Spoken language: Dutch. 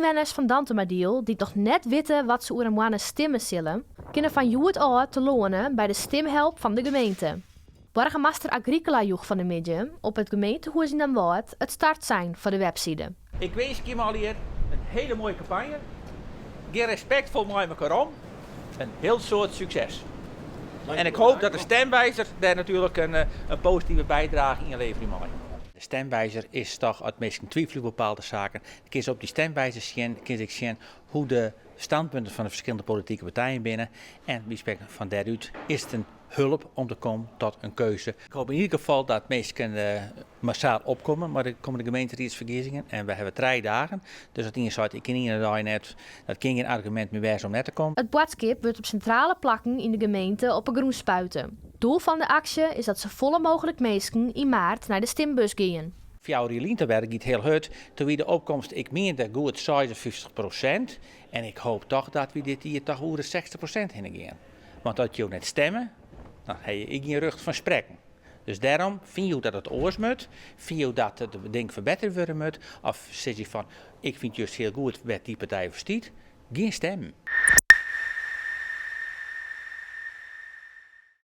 Inwoners van Dantemadiel, die toch net weten wat ze oer een stemmen zullen, kunnen van joet uit te lonen bij de stemhelp van de gemeente. Burgemeester Agricola joeg van de Midden op het gemeentehuis in Den Bosch het start zijn voor de website. Ik wens je al hier een hele mooie campagne. Geen respectvol met elkaar om. Een heel soort succes. En ik hoop dat de stemwijzer daar natuurlijk een positieve bijdrage in levert. De stemwijzer is toch het meest twijfel bepaalde zaken. Ik kies op die stemwijzer zien hoe de standpunten van de verschillende politieke partijen binnen. En van daaruit is het een hulp om te komen tot een keuze. Ik hoop in ieder geval dat mensen massaal opkomen, maar er komen de gemeenteraadsverkiezingen en we hebben 3 dagen. Dus dat inzet ik in ieder dag net, dat geen argument meer wijs om net te komen. Het boodschap wordt op centrale plakken in de gemeente op een groen spuiten. Doel van de actie is dat zo volle mogelijk mensen in maart naar de stembus gaan. Voor jou te werk gaat heel hard, terwijl de opkomst ik meende goed 56%. En ik hoop toch dat we dit hier toch over de 60% heen gaan. Want dat je net stemmen, dan heb je geen rug van spreken. Dus daarom vind je dat het oors moet, vind je dat het ding verbeterd worden moet, of zeg je van ik vind juist heel goed wat die partij verstiet, geen stemmen.